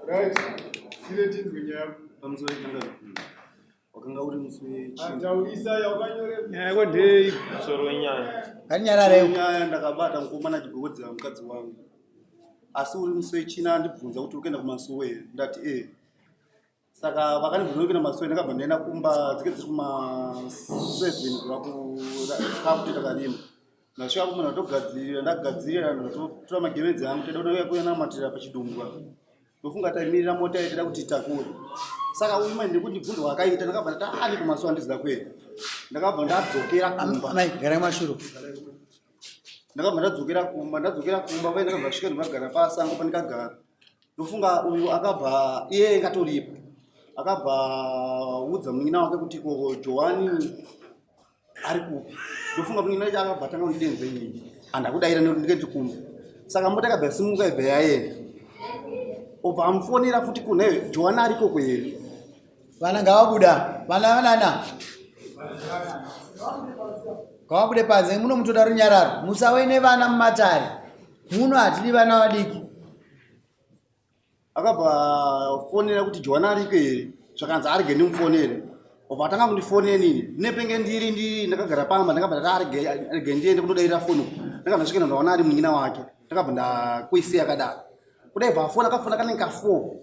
Right. Sile tingunya. Pamsori kanga. Wakanga uri muswe. Ataulisa yakanyore. Kwende soro nyaya. Kanyara leo. Nyaya ndakabata mukomana chigogodzera mukadzi wangu. Asi uri muswe china ndibvunza kuti ukenda kumasowe ndati saka vakanibvunza ukenda kumasowe ndakabva ndaenda kumba dzike dziri kuma 7 zvaku kapu takarima. Nasvika kumuna ndogadzirira ndagadzirira ndotora magemenzi angu teda unouya kunamatira pachidumbu. Ndofunga taimirira mota yaitida kuti itakure. Saka uyu manje ndikuti bvunzo wakaita ndakabva ndati ali kumasowa ndiziza kwenda. Ndakabva ndadzokera kumba. Mai gara mashuru. Ndakabva ndadzokera kumba paya ndakabva svika ndakagara pasango pandikagara. Ndofunga uyu akabva iye ngatoripo. Akabva udza munyina wake kuti ko Joani ari kupi. Ndofunga munyina wake akabva tanga kundidenze inini. Andakudaira ndike ndikumba. Saka mota yakabva simuka ibva yaenda. Obva amufonera futi kunewe Joana ariko kweri. Vana ngavabuda. Vana vanana. Ngavabude panze muno mutoda runyararo. Musawe nevana mumatare. Muno hatidi vana vadiki. Akabva fonera kuti Joana ariko ere. Zvakanzi arige ndimufonere. Obva atanga kundifonera nini. Nepenge ndiri ndakagara pamba ndakabva ndati arige ndiende kunodaira foni. Ndakabva ndasvika ndaona ari munyina wake. Ndakabva ndakuisiya akadaro. Kudai bafona akafona kanenge 4.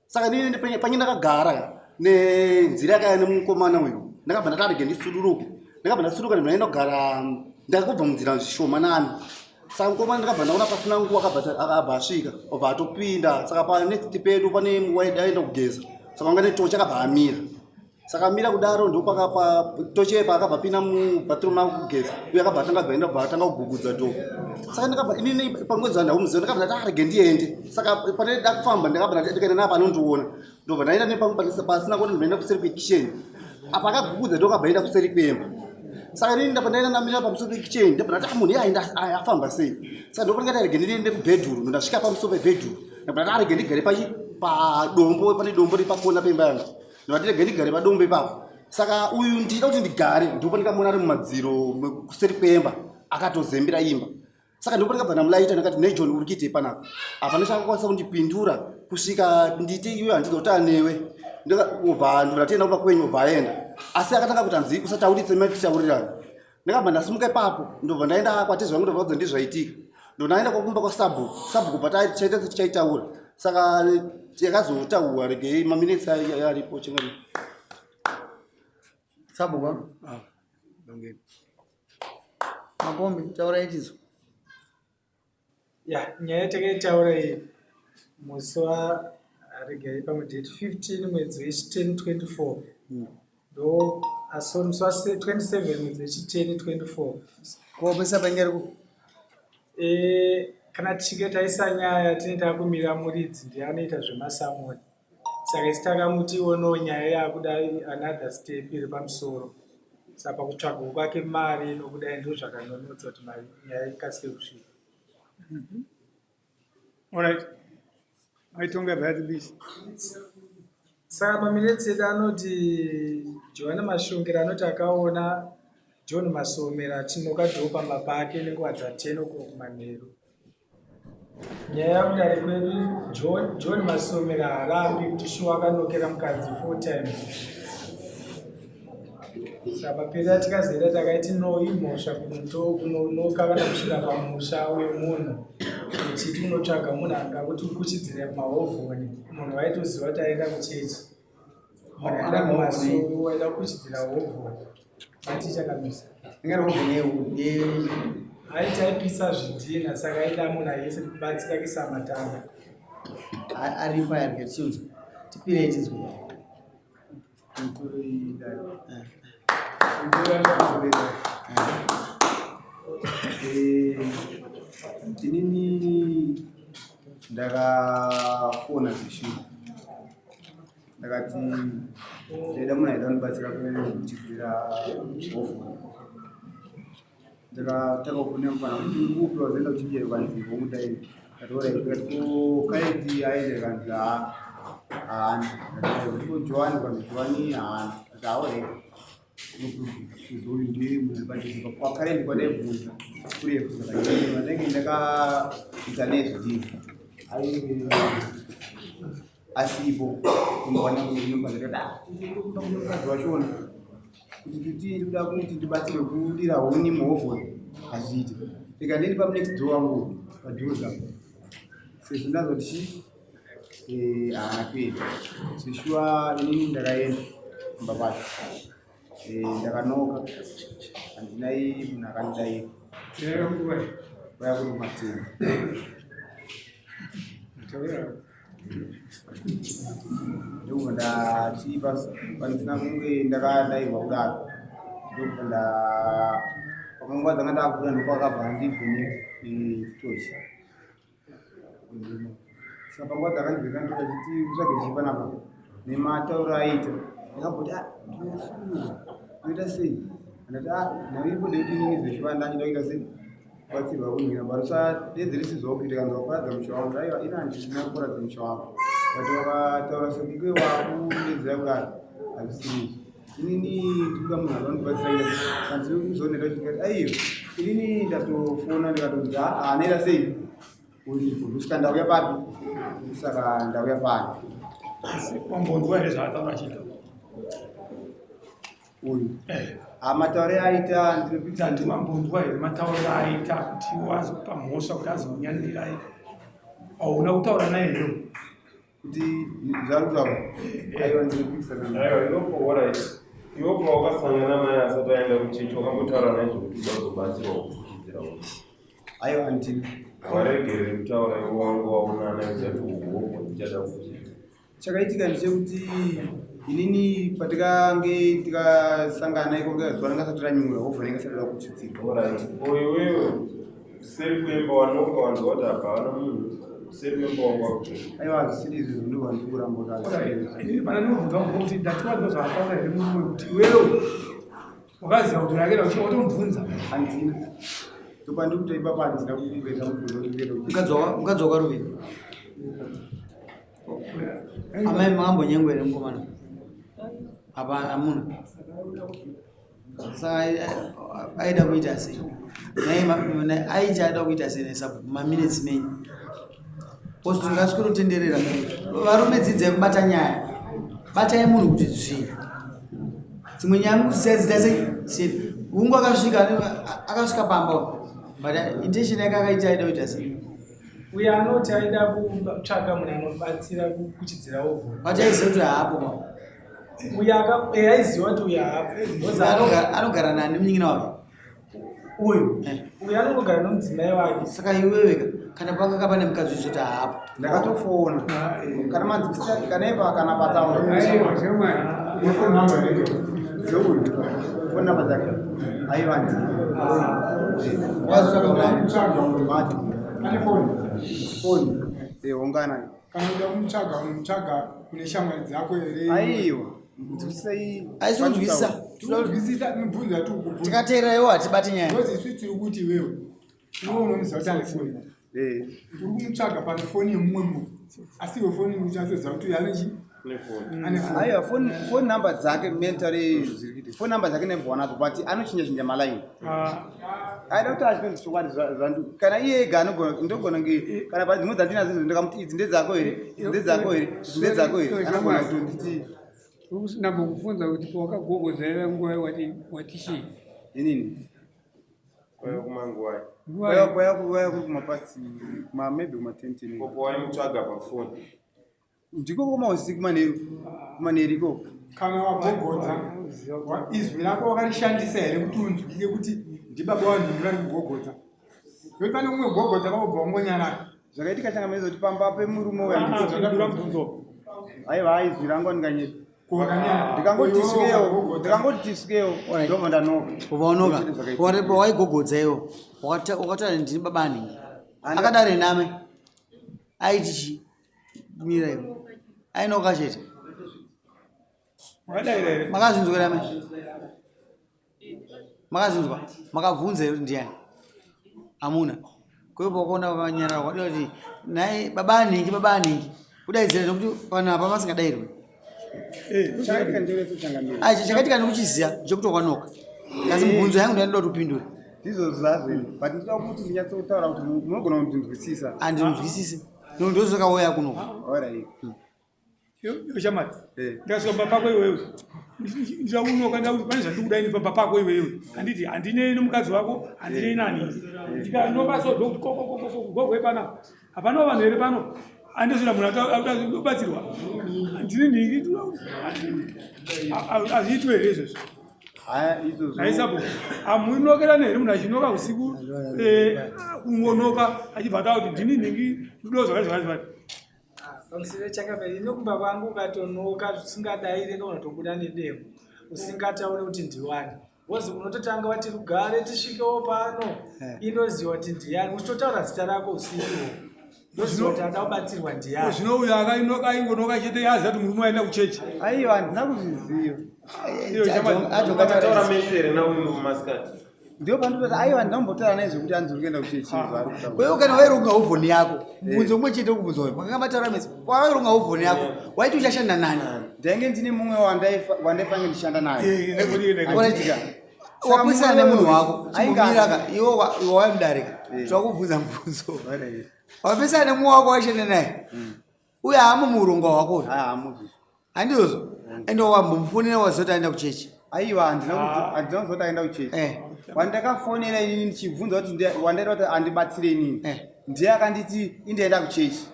Saka ndini panyina ndakagara nenzira yakaya nemukomana uyu. Ndakabva ndati arige ndisuduruke. Ndakabva ndasuduruka ndinoenda kugara ndakubva munzira zvishomanani. Saka mukomana ndakabva ndaona pasina nguwa akabva asvika. Obva atopinda. Saka pa next pedu pane waenda kugeza. Saka anga netocha akabva amira. Saka amira kudaro ndo pakapa tochepa akabva pina mubathroom aku kugeza. Uye akabva atanga kugugudza dho. Saka ndakabva inini pangwedza ndaumuziva ndakabva ndati arige ndiende. Saka pane ndakufamba ndakabva ndikaenda napa anondiona. Ndobva ndaenda nepamupatisa pasina kuti ndinoenda kuseri kwekitchen. Apa akagugudza ndo akabva aenda kuseri kwemba. Saka inini ndabva ndaenda ndamira pamusoro pekitchen ndabva ndati munhu aenda afamba sei. Saka ndobva ndikati arige ndiende kubedroom ndasvika pamusoro pebedroom. Ndabva ndati arige ndigare padombo pane dombo riri pakona pemba yangu. Ndabva ndirege ndigare padombo ipapo. Saka uyu ndida kuti ndigare ndipo ndikamona ari mumadziro kuseri kwemba akatozembera imba. Saka ndipo ndikabva ndamulaita ndakati neJohn uri kuitei panapa. Apa ndachakwanisa kundipindura kusvika nditi iwe handizotana newe. Ndakabva ndatienda kupa kwenyu obva aenda. Asi akatanga kuti hanzi usatauritse matitaurirana. Ndakabva ndasimuka ipapo ndobva ndaenda kwatezvo vangu ndobva ndizvaitika. Ndonaenda kwakumba kwaSabu. Sabu kubva taita tichaitaura. Saka yakazotaura regei maminitsi aripo chingari. Sabu kwa? Dongeni. Mapombi taura itizo. Nyaya yatakaitaura iyi musi waregei pamudate 15 mwedzi wechi10 24. Ndo asori musi wa27 mwedzi wechi10 24. Kuopesa pangeri ku? Kana tichinge taisa nyaya tinenge takumira muridzi ndiye anoita zvemasamoni. Saka isi takamutiwo nyaya yakudai another step iri pamusoro. Saka pakutsvaga kwake mari nokudai ndo zvakanonotsa kuti nyaya ikasike kusvika. Alright. Aitonga bad this. Saka maminitsi edu anoti Joana Mashongera anoti akaona John Masomera achinokadhopa mapake nenguva dza10 kumanheru. Nyaya yakudare kwedu John Masomera harambi kuti shuwa akanokera mukadzi 4 times. Saka papera tikazoenda takaiti no imhosva kunonoka kana kusvika pamusha wemunhu. Tichiti unotsvaga munhu angakuti ukuchidzira mahovhoni. Munhu waitoziva kuti aenda kuchechi. Munhu aenda kumasowi waida kuchidzira hovhoni. Atichakamisa. Aitaipisa zvidhina saka aida munhu aise kubatsira matanda. Aripa yarikechunzo. Tipire itizwe. Inini ndakafona zvishu. Ndakati ndeda munhu aida kundibatsira kuchibvira hovhoni. Ndakatanga kufuna mufana kuti upi wazoenda kuchidyera panzvimbo mudaini. Ndatoda kaiti aende kanzi haana. Ndati Joani kanzi Joani haana. Ndati hawa uzoyu ndiye munhu aripachiziva. Wakare ndikwadebvunza kurevhunza kachema ndenge ndakaita nezvidini. asipo kumwana kunombanira mukadzi wachona kuti titi kuda kuti tibatsire kudira huni muhovho azviiti ikandeni pamunext door wangu padhuza sezvo ndazoti aperi seshua inini ndakaenda kumba kwacho ndakanoka handinai munhu akandidaira vaya kuri matema ndobva ndati panisina kunge ndakadairwa kudaro ndobva pakanguva dzanga ndakuda ndokwakabva ndivhenekitochi saka panguva dzakandivheka ndikachiti utsvage chipanapa nematauro aita ndakamboti ndinoita sei andati nhairipo ndekuti inini zvechivanda ndida kuita sei batsirwa kunhira barusa dedzerisizwa kuitika ndokuradza musha wangu aiwa ina handisina kuradza musha wangu but vakataura sekunge wakudedzera kudaro hazvisirizi inini tikuda munhu akandibatsira handisiri kuzoneka chikati aiyo inini ndatofona ndikatodza hanoita sei uripo ndosvika ndauya papi saka ndauya pani wambonzwa here zvaataura achiita uyu matauro aita ndinopikisa wambonzwa here matauro aita kuti wazopa mhosva kuti azonyanirira hauna kutaura naye hero kuti zvarikutaura aiwa ndinopikisa iwo pawakasangana naye asati aenda kuchechi wakambotaura naye zvokuti uzazobatsira kukuchidzira aiwa ndini avaregere kutaura iwo wangu waunana uzati ugogo ndichada kukuchidzira chakaitika ndechekuti inini patikange tikasangana ikonge zuva rangasati ranyura wobva nengasatida kuchidzirwa iwewe seri kuemba wanoka wanzi wati hapana munhu seri kuemba wangu aiwa hazvisiri izvi ndobva ndikuramba pana ndinobvunza kuti ndatiwadza zvataura here mumwe kuti iwewe wakaziva kuti urakera uchiva watomubvunza handina topandikuti ipapa handina kupedza mubvunzo mukadzi wakaruvira amai makambonyengwa here mukomana apa hamuna saka aida kuita sei aichi aida kuita sei nesapo maminitsi menyu posti ngasikutotenderera varume dzidzai kubata nyaya batai munhu kuti zvii dzimwe nyaya mukuzisadziita sei hungu akasvika pamba but intention yake akaita aida kuita sei uyo anoti aida kutsvaga munhu anobatsira kuchidzira ovho wataiziva kuti haapo uyo aiziva kuti uyo haapo anogara nani munyikina wake uyu anongogara nomudzimai wake saka iwewe kana panga pane mukadzi wizoti haapo ndakatofona kana manzikisa kanaipa kana pataura foni namba dzake aivanti foni ungana kana uda kumutsvaga kune shamwari dzako here aiwa nzwisisai aisinzwisisa tuzwisisa mubvunza tikateera iwo hatibati nyaya ndozisu tiri kuti iwewe iwe unomiziva kuti ane foni uri kumutsvaga pane foni yemumwe munhu asi iwe foni uchazoziva kuti uyo anechi ane foni aiwa foni namba dzake mentary zvirikuiti foni namba dzake nembwa nadzo but anochinja malaini aida kuti azvipenzi chokwadi zvandu kana iye ega ndogona nge kana pa dzimwe dzandinazo ndikamuti idzi ndedzako here ndedzako here ndedzako here anogona kutonditi ndambokufunza kuti pawakagogozaira nguva watishii inini kwaiva kumanguwai kwaya kumapasi maybe kuma10 popo waimutsvaga pafoni ndiko komausiku maneri ikoko kana wagogodza izwi rako wakarishandisa here kuti unzwike kuti ndibaba wanhu vari kugogodza we pane umwe gogodza kaubva wangonyarara zvakaitika changamaiza kuti pamba pemurume uyaadura mubvunzo aiva aizwi rangu andinganyeti kuvakanyara ndikangoti tisikewo ndobva ndanoka uvaonoka pawaigogodza iwo wakataura ndini baba aningi akadare name aiti chi mira iwo ainoka chete makazinzwa rame makazinzwa makabvunza iri ndiani hamuna kwepo wakaona vakanyarara kwadira kuti naye baba aningi kudaidzira nokuti panapa masingadairirwe chakaitika ndikuchiziva chokuti wakwanoka kasi mubvunzo yangu ndainoda kuti upindure ndizvo zvazveni but ndida kuti ndinyatsotaura kuti munogona kundinzwisisa handinzwisisi ndozvakauya kunoka alright yoshamati ndasvika pamba kwako iwewe ndaunoka ndauti pane zvandikudaini pamba pako iwewe handiti handinei nomukadzi wako handinei nani ndikanobasodzo kuti kokokokokogogwe pana hapana vanhu here pano andisvira munhu audabatsirwa handini ningi hazviitwe here izvozvo aisabo amuinokera nehere munhu achinoka usiku kungonoka achibva takuti ndini ningi rudo zvakazvakazvati pamusire chakapera inokumba kwangu ukatonoka zvisingadaire ndounatobuda nedemo usingataure kuti ndiwani wozi unototanga wati rugare tisvikewo pano inoziva kuti ndiani uchitotaura zita rako usikiwo ndoziva kuti ataubatsirwa ndiani zvino uyo akainoka ingonoka chete yaziva kuti murume aenda kuchechi aiwa handina kuzviziva Akataura mesere nauyu mumasikati. ndio pandoti aiwa ndambotaura naye zvekuti anzuri kuenda kuchechi wewe kana waironga uvhoni yako mubvunzo umwe chete kubvunza uyu makangambataura mese waironga uvhoni yako waiti uchashanda nani ndainge ndine mumwe wandaifange ndishanda naye wapwisana nemunhu wako chimumiraka iwo waimudarika twakubvunza mubvunzo wapwisana nemumwe wako waishanda naye uye haamumuurongwa wako handizvo ende wambomufonera wazoti aenda kuchechi aiwa handina kuzoti aenda kuchechi wandakafonera inini ndichibvunza kuti wandaida kuti andibatsire inini ndiye akanditi indaenda kuchechi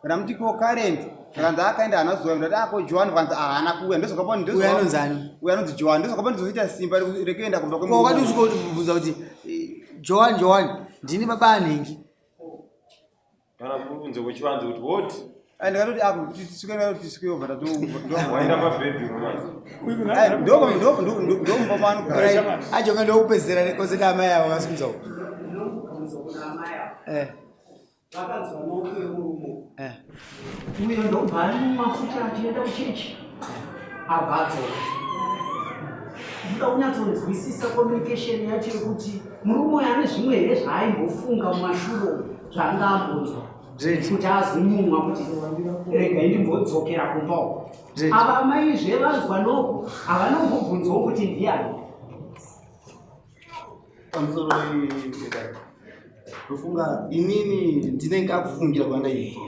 kana muti ko current kanzi akaenda hana zuva ndati ako Joan kanzi haana kuuya uyo anonzani uyo anonzi Joan ndozvakapa ndizoita simba rekuenda kumba wakati usikoubvunza kuti Joan ndini baba anhingi Kana kubvunza kwechivanze kuti what? ndikatoti ako kuti tisvike over Waenda pabhedhi ndomumba paanogara ajonga ndokupedzisira nekoseka amai avo vasunza uko vakanzwa noko yemurumo uyo ndobva ari mumafuta achienda kuchechi abvadzoka ndoda kunyatsonzwisisa communication yacho yekuti murume uyo ane zvimwe here zvaaimbofunga mumashuro zvaanga ambonzwa kuti azonyumwa kuti regai ndimbodzokera kumba uko ava amaizve vanzwa noko havanombobvunzawo kuti ndiani pamusoro ndofunga inini ndinenge akufungira kuenda izvi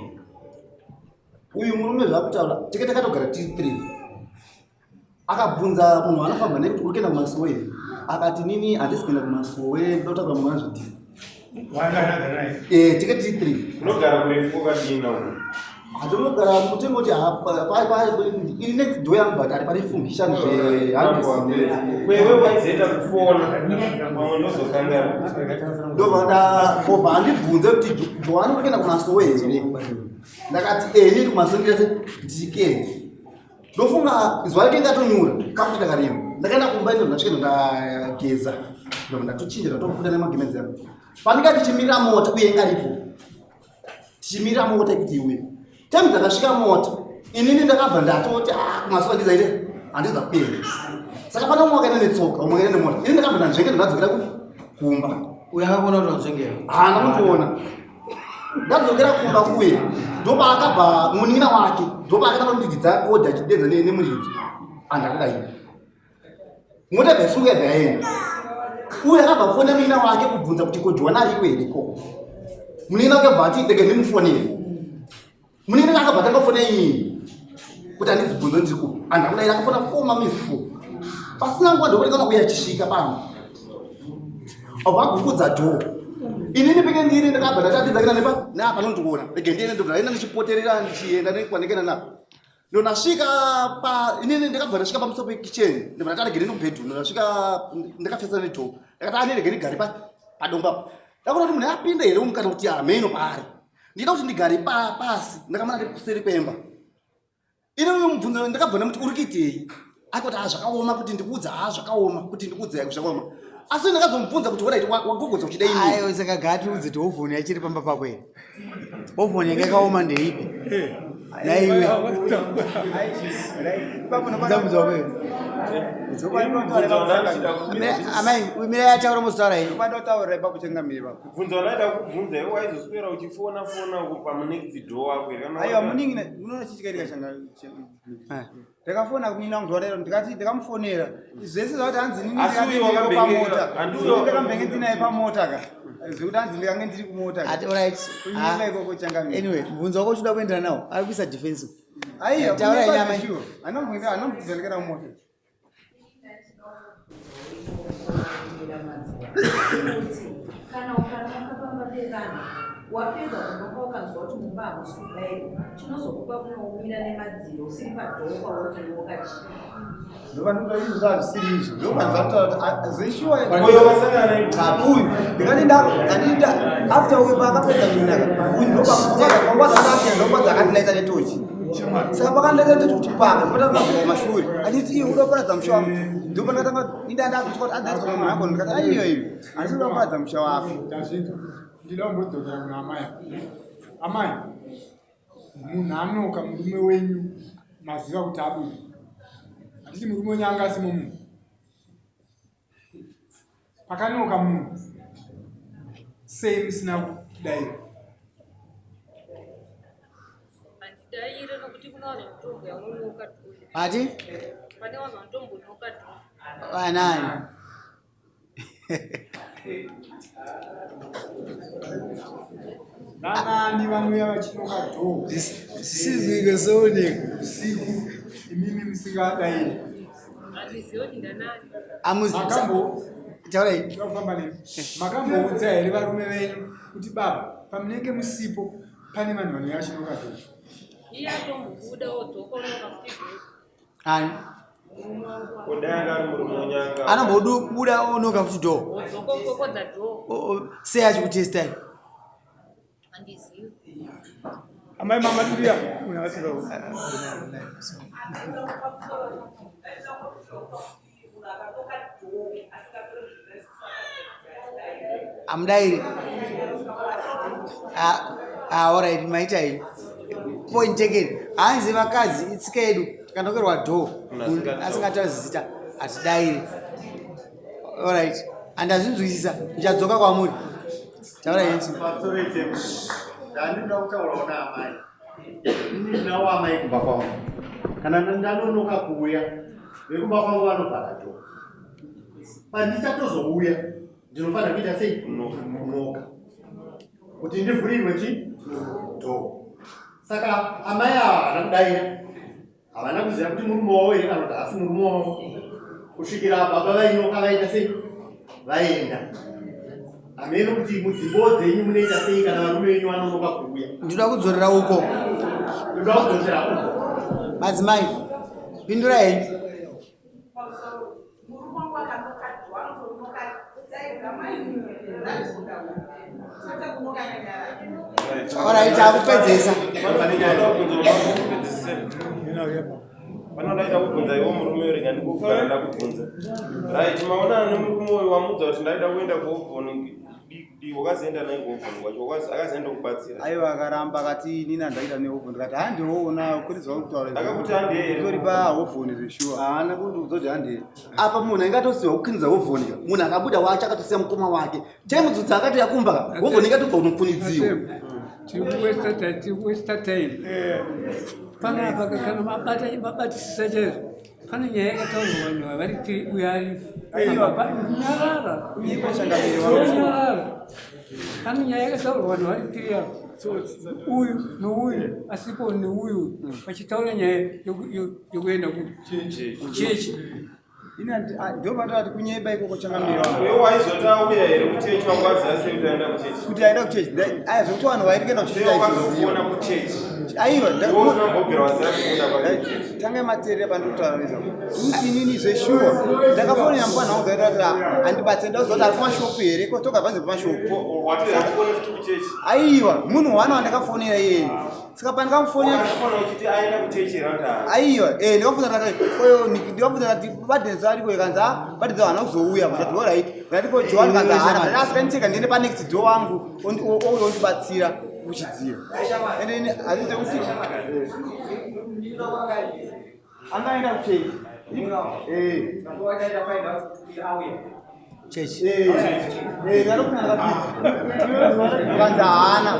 uyu murume zvakutaura teke takatogara tiri 3 akabvunza munhu anofamba nekuti uri kuenda kumasowe akati nini handisi kuenda kumasowe ndotaura munhu anazviti teke tiri 3 unogara kurefu wakadina uko hatonogara kutengoti iri next door yangu but ari pane fungishani wewe waizoenda kufona pamwe ndozokangara ndovada obva andibvunze kuti Joan uri kuenda kumasowe here ndakati ndiri kumasowe ndikati ndike ndofunga zuva rake ngatonyura kakuti ndakarima ndakaenda kumba ino ndasvika ndageza ndatochinjira ndokufuta nemagemenzi yangu pandikati tichimirira mota uye ingaripo tichimirira mota ikuti iwe temi dzakasvika mota inini ndakabva ndatoti kumasowe ndizaite handiza kuenda saka pana umwe wakaenda netsoka umwe wakaenda nemota ini ndakabva ndanzvengera ndadzokera kumba uyo akakuona kuti wanzvengera ndakutoona ndadzokera kumba kuye ndopa akabva munin'ina wake ndopa akatanga kundidza odha achidenza nemuridzi andakadai mota bvaisuka yabva yaenda uye akabva kufona munin'ina wake kubvunza kuti ko Joan ariko here ko munin'ina wake bva ati ndege ndimufonere munin'ina akabva tangafona inini kuti andizibvunze ndiriku andakudai akafona 4 mamisi 4 pasina nguva ndokurekana uye achisvika pano avagukudza dhoo inini peke ndiri ndakabva ndatatidzakina nepanondiona rege ndiende ndonaenda ndichipoterera ndichienda nekwanekena napo ndonasvika inini ndakabva ndasvika pamusoro pekicheni ndobva ndati aregere nobhedroom ndasvika ndakapfesa nedhoo ndakati anerege ndigare padombapo ndakuona kuti munhu apinda here umukana kuti hameno pari ndida kuti ndigare pasi ndakamana ndikuseri kwemba ine uyo mubvunzo ndakabva ndamuti uri kuitei akoti zvakaoma kuti ndikuudza zvakaoma kuti ndikuudzai zvakaoma asi ndakazomubvunza kuti wadaiti wagogodza uchida ini aiwa saka gati udzi kuti hovhoni yachiri pamba pako here hovhoni yanga yakaoma ndeipi naiwe amai mira yataura muzitaura ini pandotaurira pakuchengamira kubvunza wanaida kubvunza iwe waizoswera uchifona uko pamunext door wako aiwa muningi unoona chichikaitika changa ndakafona kunyina wangu zvadarero ndikati ndikamufonera zvese zvakuti hanzi nini ndakambenge ndinaye pamota ka zvekuti hanzi ndikange ndiri kumota ati alright kunyika ikoko changamira anyway mubvunzo wako uchuda kuendera nawo ari kuisa defensive Aiyo, Taura nyama. anomuvhenekera umoto. Kana ukanoka pamba pevana wapedza kunoka ukanzwa kuti mumba hamusi kubairwa chinozokupa kunoumira nemadziro usiri padhoo kwawotonoka Ndovanonga izvo zvazvisiri izvo. Ndokanzvataura zeshuwa Kabuyi. ndinganida after uyu paakapedza kunaka uyu ndokwangwa dzakatilaita netochi saka pakandilaita netochi kuti paka ndopatanga mashuri anditi iye udoparadza musha wako ndopanatanga indandakutya kuti adaiswa munhu ako ndikati aiyo iyo handisi udoparadza musha wako. Tazvinzwa ndida kumbodzokera kuna amai. Amai, munhu anoka murume wenyu maziva kuti abuda. Handiti murume wenyu anga asimo munhu. Pakanoka munhu sei musina kudai. Handidaire nokuti kunawana mitombo yaunonoka dhoo. Ati? Pane wanhu vanombonoka dhoo. Vanani? Vanani vanouya vachinoka dhoo. Zvisizvike sooneka. Usiku imimi musingadai. Handizivi kuti ndanani. Makambo Taurai. ndakufamba nemi. Makamboudza here varume venyu kuti baba pamunenge musipo pane vanhu vanouya vachinoka dhoo. Iye atombobuda wodzoka unoka futi dhoo. Ani? Kudanga ari murume wonyanga. Anombobuda onoka futi dhoo. Wodzoka ukokodza dhoo. Sei achikutestai? Handizivi. Amai mama tulia. Unawasira. Amdairi. Alright, maita hii. Point again. Hanzi vakazi itsika yedu tikanokerwa dhoo. Asingatauri zita atidairi. Alright. Andazvinzwisisa. Ndichadzoka kwamuri. Taura yenzi. Ndandinoda kutaura kuna amai. Ndinawo amai kumba kwangu. Kana ndanonoka kuuya, vekumba kwangu vanobvara dhoo. Pandichatozouya, ndinofanira kuita sei? Kunoka. Kuti ndivhurirwe chi? Dhoo. Saka amai ava havana kudaira. Havana kuziva kuti murume wavo here kana kuti hasi murume wavo. Kusvikira baba vainoka vaita sei? Vaenda. Hameno kuti mudzimbo dzenyu munoita sei kana varume venyu vanonoka kuuya. Ndoda kudzorera uko. Ndoda kudzorera uko. Madzimai. Pindura henyu. Alright, akupedzesa. Vanodaita kubvunza iwo murume uri ngandikufana ndakubvunza. Right, maonana nemurume uyu wamudza kuti ndaida kuenda kuovhoni. Wakazoenda naye kuovhoni kwacho akazoenda kubatsira. Aiwa akaramba akati inini handaita nehovhoni ndikati handiona kurizwa kutaura akakuti handei tori pahovhoni zveshuwa haana kundiudza kuti handei apa munhu aingatosiwa kukinza hovhoni munhu akabuda wacho akatosiya mukoma wake chaimudzudzi akati yakumba hovhoni ingatobva unopfunidziwa tikuwesta time panapa kana mabatisisa chezvo pane nyaya yakataurwa vanhu havari uyari nyarara pane nyaya yakataurwa vanhu vari tiri apo uyu nouyu asipo neuyu vachitaura nyaya yokuenda kuchechi ndomatati kunyeba ikoko changamira waizotauya here kuchechi wakwaziva sei kuti aenda kuchechi kuti aenda kuchechi aizokuti vanhu vairikenda kuona kuchechi aiwa ndakugobvira waziva kuenda kwachechi tange materera pandikutaura nezvo kuti inini zveshuwa ndakafonera mupana wangu zaita kuti handibatsiri ndauziva kuti ari kumashopu here kotoka bvanzi kumashopu aiwa munhu wana wandakafonera iyeye saka pandikamufonera aiwa ndikafunza ndikafunza kuti badhenza ariko ikanzi badhenza vana kuzouya kuti alright ngatipo joan kanzi hana asikaniteka ndiende panext door wangu ouya undibatsira kuchidziro ende hazviite kuti angaenda kuchechi chechi kanzi hana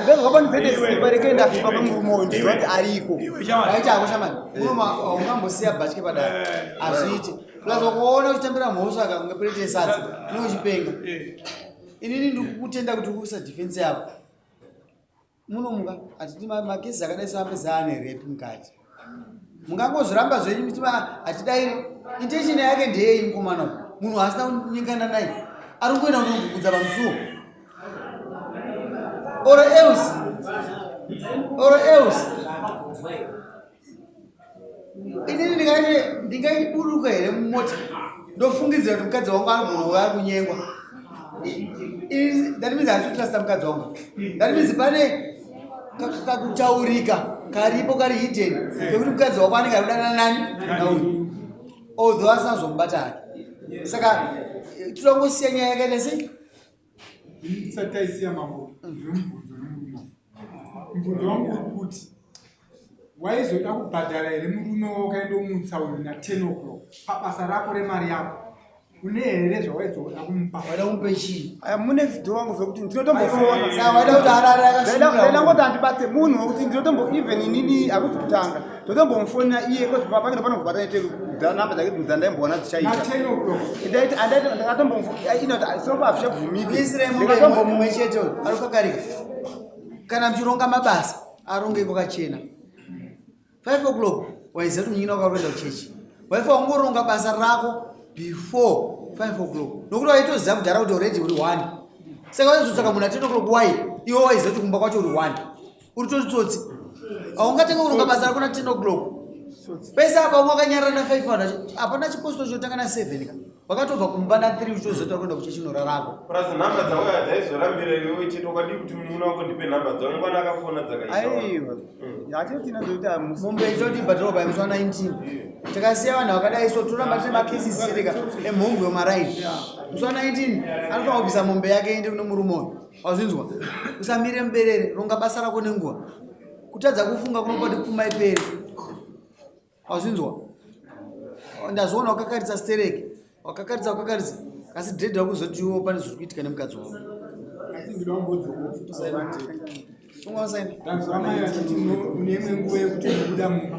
ndozvakapandizendesipa pamurumoyo ndiziva kuti ariko aita akushamani ungambosiya bhatye padare hazviite ukazokuona uchitambira mhosva kange pirete sadza nouchipenga inini ndikutenda kuti kusa defense yako munomuka atiti makesi akadai sambe zaane repi mukati mungangozviramba zvenyu muchiva atidai intention yake ndeyei mukomana munhu asina kunyingana naye ari kuenda kunogugudza pamusuwo oro else inini ndingaiburuka here mumota ndofungidzira kuti mukadzi wangu anogona ari kunyengwa. That means I should trust mukadzi wangu. That means pane kakutaurika karipo kari hidden kekuti mukadzi wako anenge arikudana nani nauyu although asazomubata hake. Saka tinongosiya nyaya yakaita sei ndisati taisiya mambo zvemubvunzo nemurume. Mubvunzo wangu uri kuti waizoda kubhadhara here murume wakaendomutsauri na10 o'clock pabasa rako remari yako une here zvawaizoda kumupa? waida kumupe chii? Mune dzidzo wangu zvekuti ndinotombofona. Saka waida kuti arare akasungura. Ndangoti handibate munhu wekuti ndinotombo even inini hakuti kutanga ndotombomufonera iye kuti papa kendo panobhata ite namba dzake dzandaimboona dzichaita. Na10 o'clock. Ndakatombofona sopaafisha bvumiki. Isire mumwe chete ari kukakarika. Kana mchironga mabasa aronge kwakachena. 5 o'clock waiziva kuti munyina wakaenda kuchechi. Waifa wangoronga basa rako before 5 o'clock. Nokuti waitoziva kudhara kuti already uri 1. Saka waizotsvaka munhu 10 o'clock wai iwe waiziva kuti kumba kwacho uri 1. Uri totsotsi. Haungatanga kuronga basa rako na 10 o'clock. Pese apa wakanyarara na 500 hapana chiposto chotanga na 7 ka. Wakatobva kumba na 3 uchizoita kuenda kuchechi norarako. Prazi namba dzauya dzaizorambira iwe chete ukadi kuti munhu wako ndipe namba dzao ngwana akafona dzakaita. Aiwa. Yati tinozoita Mumbe choti bhatoro pa mswa 19. Tikasiya vanhu vakadai so turamba tine makesi sirika emhungu yomaraini. Mswa 19 anofanira kubvisa mombe yake ende kune murume. Wazvinzwa? Usamire muberere ronga basa rako nenguva. Kutadza kufunga kunobva kupfuma ipere. Wazvinzwa? Ndazoona wakakaritsa stereke. Wakakaritsa kasi dread wakuzotiwo pane zviri kuitika nemukadzi wako. Asi ndinombodzoka Sunga usaini. Tanzania yachiti une imwe nguva yekuti ubuda mumba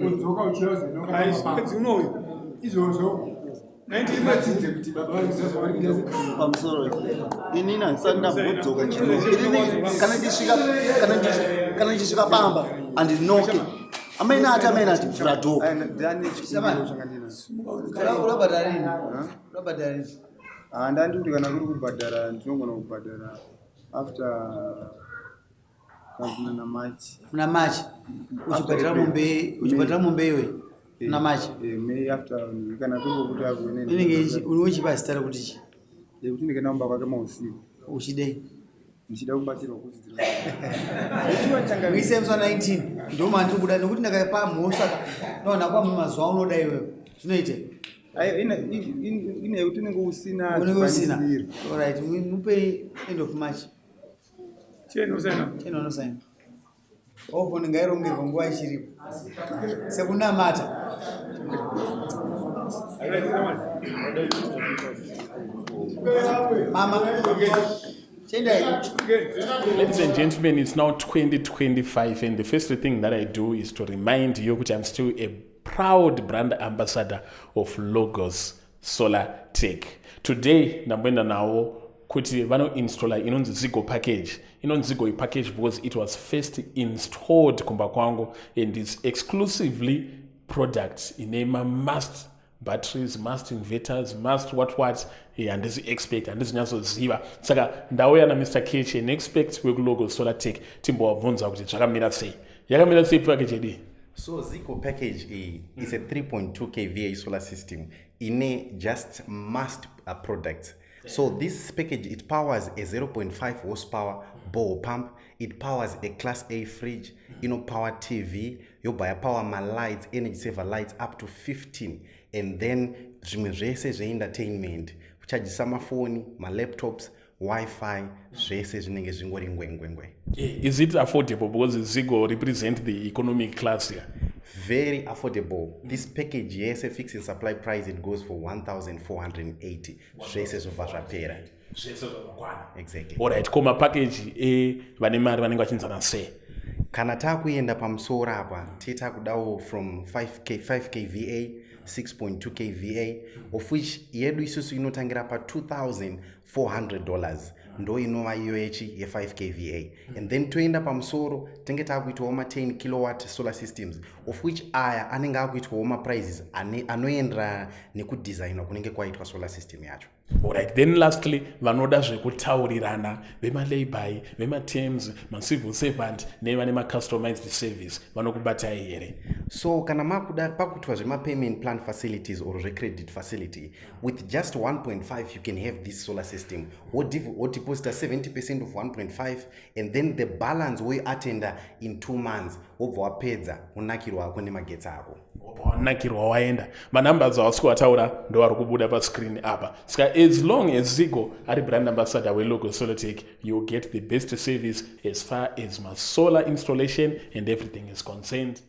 udzoka uchiyozonoka Aisi unoyu izvozvo 19 matidze kuti baba vakuziva zvavari kuita sei pamusoro inini handisati ndambodzoka chino kana ndisvika pamba handinoke amaina ati bvura dho Urabhadharini. handandi kuti kana kuri kubhadhara ndinogona kubhadhara after kana March. Muna March. Uchibhadhara mombe iwe. Muna March. May after kana kuti akune. Inenge unochipa zita kuti chi? Kuti ndikenda kumba kwake mausiku. Uchidei. Ndichida kubatsirwa kudzidzira. Muise mswa 19 ndo mandi kuda nokuti ndakaipa mhosva naona kwa mazuva unoda iwewe. Zvinoite? Ine kuti unenge usina. Unenge usina. Alright, mupe end of March. cheno sana. Cheno unosaina. Ofoni ngairongerwa nguva ichiripo. Sekunamata. Mama. Ladies and gentlemen, it's now 2025 and the first thing that I do is to remind you that I'm still a proud brand ambassador of Logos Solar Tech. Today, ndamboenda nawo kuti vanoinstalla inonzi Zigo package. Inonzi Zigo package because it was first installed kumba kwangu and it's exclusively products inema must batteries, must inverters, must what and this expect and this nyazoziva. Saka ndauya na Mr. Kechi and expect with Logos Solar Tech timbowabvunza kuti zvakamira sei. Yakamira sei package idi? So Zico package is a 3.2 kVA solar system in a just must product. So this package, it powers a 0.5 horsepower bore pump. It powers a class A fridge, power TV. You buy a power my lights, energy saver lights up to 15. And then entertainment, charge some phone, my laptops, Wi-Fi, is it affordable because Zigo represent the economic class here? Very affordable. This package, yes, a fixed supply price, it goes for 1,480. Exactly. Alright, koma package vanemari vanenge vachinzana sei? Kana takuenda pamusoro apa titakudawo from 5 kVA 6.2 kVA of which yedu isusu inotangira pa $2,400 ndo inova iyo ye5 kva and then toenda pamusoro tenge taakuitawo ma10 kilowatt solar systems of which aya anenge akuitwawo maprices anoenderana nekudesignwa kunenge kwaitwa solar system yacho. Alright, then lastly vanoda zvekutaurirana vemalabor vematerms macivil servant nevane macustomized service vanokubatai here? So kana makuda pakuitwa zvemapayment plan facilities or zve-credit facility with just 1.5 you can have this solar system wodeposita 70% of 1.5 and then the balance woiatenda in 2 months wobva wapedza unakirwa ako nemagetsi ako wanakirwa waenda. Manumbers awasiko wataura ndo ari kubuda pascreen apa. Saka as long as Zigo ari brand ambassador weLogos Solartech, you get the best service as far as my solar installation and everything is concerned.